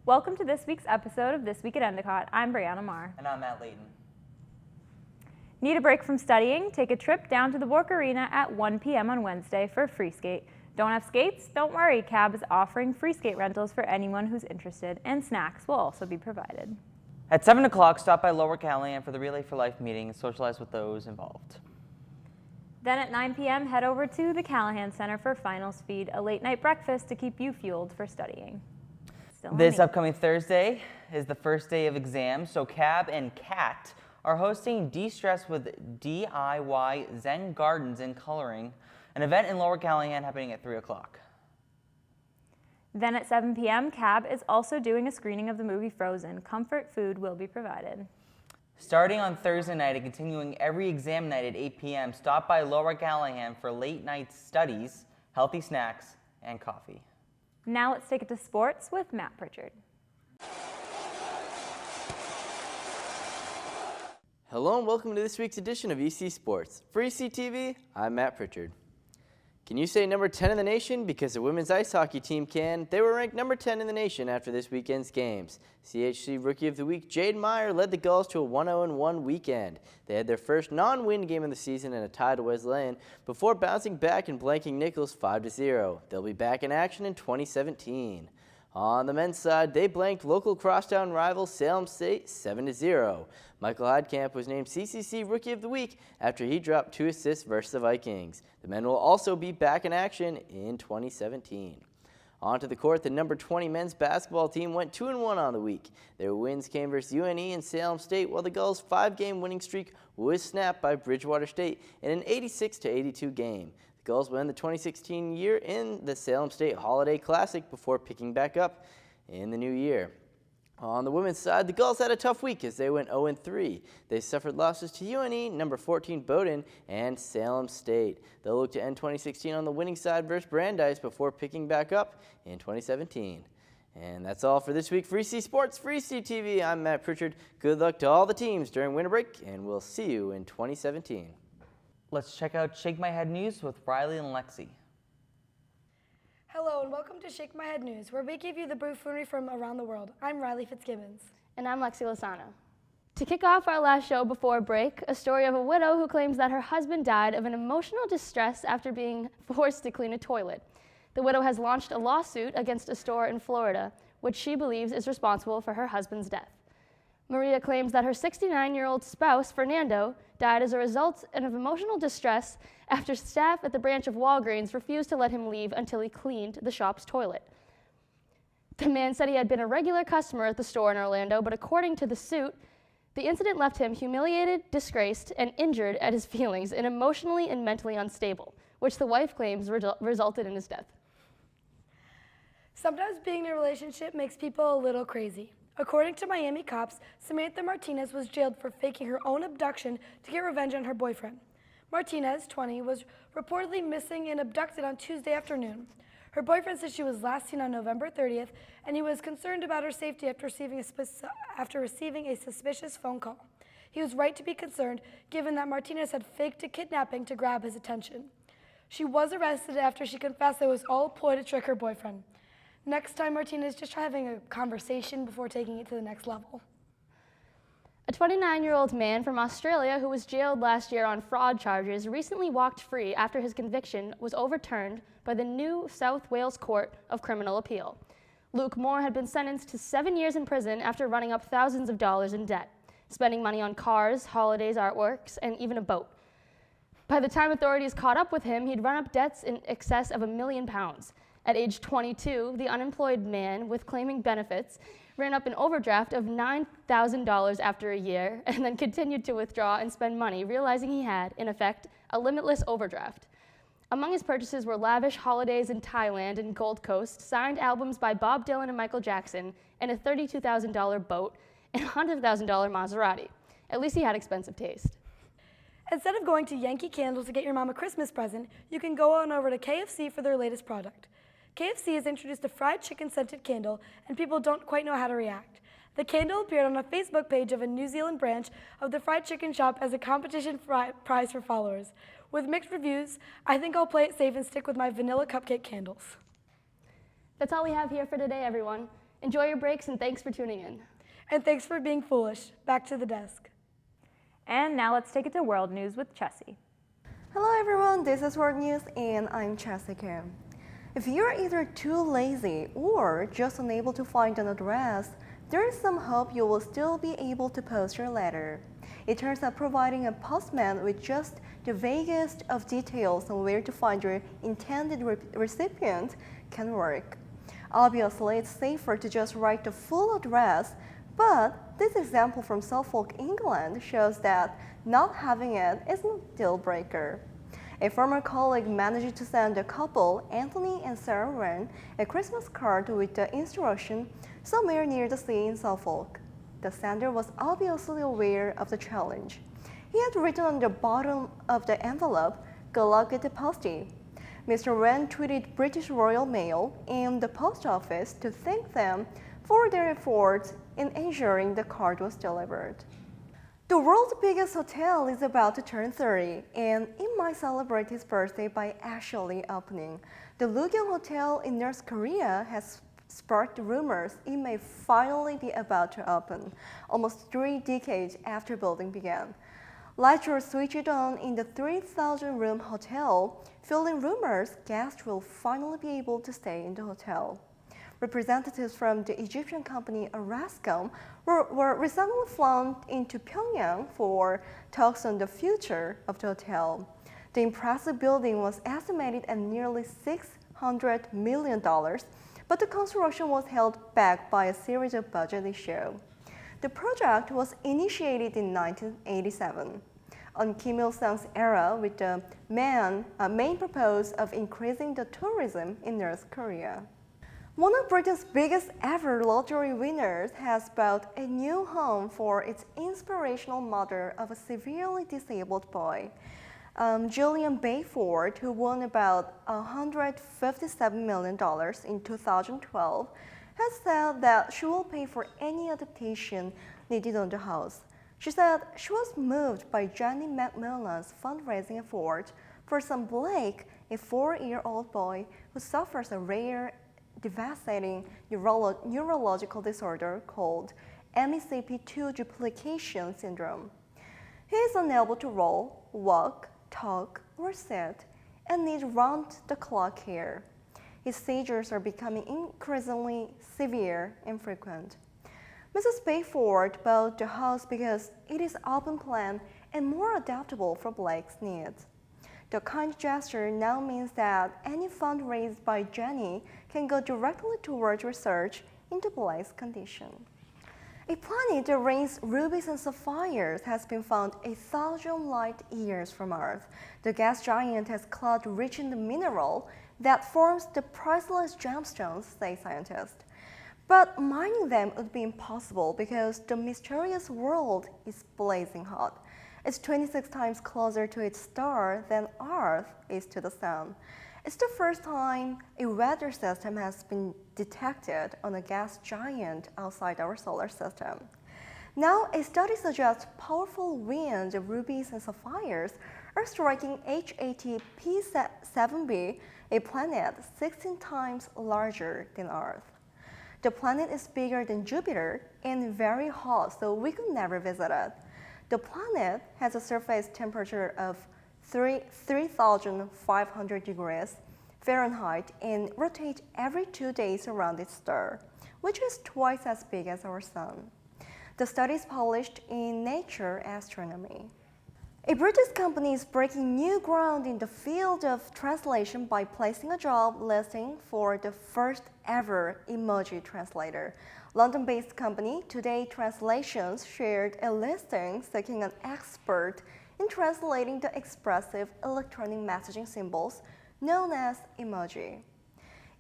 Welcome to this week's episode of This Week at Endicott. I'm Brianna Marr. And I'm Matt Layton. Need a break from studying? Take a trip down to the Bork Arena at 1 p.m. on Wednesday for a free skate. Don't have skates? Don't worry, CAB is offering free skate rentals for anyone who's interested, and snacks will also be provided. At 7 o'clock, stop by Lower Callahan for the Relay for Life meeting and socialize with those involved. Then at 9 p.m., head over to the Callahan Center for Finals Feed, a late-night breakfast to keep you fueled for studying. This upcoming Thursday is the first day of exams, so CAB and CAT are hosting De-Stress with DIY Zen Gardens and Coloring, an event in Lower Callahan happening at 3 o'clock. Then at 7 p.m., CAB is also doing a screening of the movie Frozen. Comfort food will be provided. Starting on Thursday night and continuing every exam night at 8 p.m., stop by Lower Callahan for late night studies, healthy snacks, and coffee. Now let's take it to sports with Matt Pritchard. Hello and welcome to this week's edition of EC Sports. For EC TV, I'm Matt Pritchard. Can you say number 10 in the nation? Because the women's ice hockey team can. They were ranked number 10 in the nation after this weekend's games. CHC Rookie of the Week Jade Meyer led the Gulls to a 1-0-1 weekend. They had their first non-win game of the season in a tie to Wesleyan before bouncing back and blanking Nichols 5-0. They'll be back in action in 2017. On the men's side, they blanked local crosstown rival Salem State 7-0. Michael Heidkamp was named CCC Rookie of the Week after he dropped 2 assists versus the Vikings. The men will also be back in action in 2017. On to the court, the number 20 men's basketball team went 2-1 on the week. Their wins came versus UNE and Salem State, while the Gulls' 5-game winning streak was snapped by Bridgewater State in an 86-82 game. The Gulls will end the 2016 year in the Salem State Holiday Classic before picking back up in the new year. On the women's side, the Gulls had a tough week as they went 0-3. They suffered losses to UNE, number 14 Bowdoin, and Salem State. They'll look to end 2016 on the winning side versus Brandeis before picking back up in 2017. And that's all for this week for EC Sports. For EC TV, I'm Matt Pritchard. Good luck to all the teams during winter break, and we'll see you in 2017. Let's check out Shake My Head News with Riley and Lexi. Hello and welcome to Shake My Head News, where we give you the buffoonery from around the world. I'm Riley Fitzgibbons. And I'm Lexi Lozano. To kick off our last show before break, a story of a widow who claims that her husband died of an emotional distress after being forced to clean a toilet. The widow has launched a lawsuit against a store in Florida, which she believes is responsible for her husband's death. Maria claims that her 69-year-old spouse, Fernando, died as a result of emotional distress after staff at the branch of Walgreens refused to let him leave until he cleaned the shop's toilet. The man said he had been a regular customer at the store in Orlando, but according to the suit, the incident left him humiliated, disgraced, and injured at his feelings and emotionally and mentally unstable, which the wife claims resulted in his death. Sometimes being in a relationship makes people a little crazy. According to Miami cops, Samantha Martinez was jailed for faking her own abduction to get revenge on her boyfriend. Martinez, 20, was reportedly missing and abducted on Tuesday afternoon. Her boyfriend said she was last seen on November 30th, and he was concerned about her safety after receiving a suspicious phone call. He was right to be concerned, given that Martinez had faked a kidnapping to grab his attention. She was arrested after she confessed it was all a ploy to trick her boyfriend. Next time, Martinez, just try having a conversation before taking it to the next level. A 29-year-old man from Australia who was jailed last year on fraud charges recently walked free after his conviction was overturned by the New South Wales Court of Criminal Appeal. Luke Moore had been sentenced to 7 years in prison after running up thousands of dollars in debt, spending money on cars, holidays, artworks, and even a boat. By the time authorities caught up with him, he'd run up debts in excess of £1 million. At age 22, the unemployed man with claiming benefits ran up an overdraft of $9,000 after a year and then continued to withdraw and spend money, realizing he had, in effect, a limitless overdraft. Among his purchases were lavish holidays in Thailand and Gold Coast, signed albums by Bob Dylan and Michael Jackson, and a $32,000 boat and a $100,000 Maserati. At least he had expensive taste. Instead of going to Yankee Candle to get your mom a Christmas present, you can go on over to KFC for their latest product. KFC has introduced a fried chicken scented candle, and people don't quite know how to react. The candle appeared on a Facebook page of a New Zealand branch of the fried chicken shop as a competition prize for followers. With mixed reviews, I think I'll play it safe and stick with my vanilla cupcake candles. That's all we have here for today, everyone. Enjoy your breaks and thanks for tuning in. And thanks for being foolish. Back to the desk. And now let's take it to world news with Chessie. Hello everyone, this is World News and I'm Chessie Kim. If you're either too lazy or just unable to find an address, there is some hope you will still be able to post your letter. It turns out providing a postman with just the vaguest of details on where to find your intended recipient can work. Obviously, it's safer to just write the full address, but this example from Suffolk, England shows that not having it is a deal breaker. A former colleague managed to send a couple, Anthony and Sarah Wren, a Christmas card with the instruction somewhere near the sea in Suffolk. The sender was obviously aware of the challenge. He had written on the bottom of the envelope, "Good luck at the postie." Mr. Wren tweeted British Royal Mail and the post office to thank them for their efforts in ensuring the card was delivered. The world's biggest hotel is about to turn 30, and it might celebrate its birthday by actually opening. The Lugyeong Hotel in North Korea has sparked rumors it may finally be about to open, almost 3 decades after building began. Lights were switched on in the 3,000-room hotel, fueling rumors guests will finally be able to stay in the hotel. Representatives from the Egyptian company Orascom were recently flown into Pyongyang for talks on the future of the hotel. The impressive building was estimated at nearly $600 million, but the construction was held back by a series of budget issues. The project was initiated in 1987, on Kim Il-sung's era, with the main purpose of increasing the tourism in North Korea. One of Britain's biggest ever lottery winners has bought a new home for its inspirational mother of a severely disabled boy. Julian Bayford, who won about $157 million in 2012, has said that she will pay for any adaptation needed on the house. She said she was moved by Jenny McMillan's fundraising effort for son Blake, a 4-year-old boy who suffers a rare, devastating neurological disorder called MECP2 duplication syndrome. He is unable to roll, walk, talk, or sit, and needs round-the-clock care. His seizures are becoming increasingly severe and frequent. Mrs. Bayford bought the house because it is open-plan and more adaptable for Blake's needs. The kind gesture now means that any fund raised by Jenny can go directly towards research into Blake's condition. A planet that rains rubies and sapphires has been found 1,000 light years from Earth. The gas giant has cloud rich in the mineral that forms the priceless gemstones, say scientists. But mining them would be impossible because the mysterious world is blazing hot. It's 26 times closer to its star than Earth is to the Sun. It's the first time a weather system has been detected on a gas giant outside our solar system. Now, a study suggests powerful winds of rubies and sapphires are striking HAT P7b, a planet 16 times larger than Earth. The planet is bigger than Jupiter and very hot, so we could never visit it. The planet has a surface temperature of 3,500 degrees Fahrenheit and rotates every 2 days around its star, which is twice as big as our Sun. The study is published in Nature Astronomy. A British company is breaking new ground in the field of translation by placing a job listing for the first ever emoji translator. London-based company Today Translations shared a listing seeking an expert in translating the expressive electronic messaging symbols known as emoji.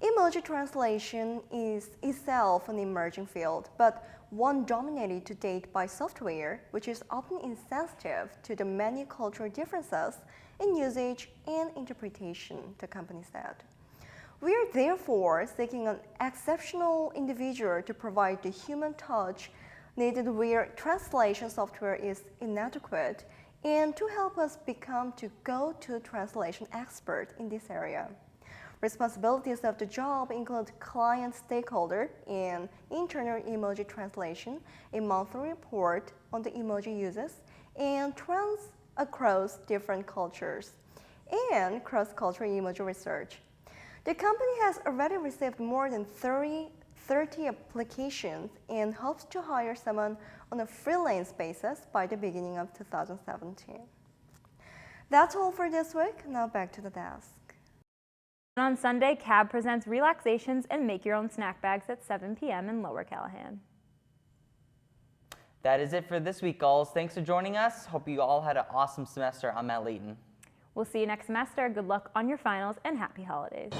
Emoji translation is itself an emerging field, but one dominated to date by software, which is often insensitive to the many cultural differences in usage and interpretation, the company said. We are therefore seeking an exceptional individual to provide the human touch needed where translation software is inadequate and to help us become the go-to translation expert in this area. Responsibilities of the job include client stakeholder and internal emoji translation, a monthly report on the emoji uses, and trends across different cultures, and cross-cultural emoji research. The company has already received more than 30 applications and hopes to hire someone on a freelance basis by the beginning of 2017. That's all for this week. Now back to the desk. On Sunday, CAB presents relaxations and make your own snack bags at 7 p.m. in Lower Callahan. That is it for this week, Gulls. Thanks for joining us. Hope you all had an awesome semester. I'm Matt Layton. We'll see you next semester. Good luck on your finals and happy holidays.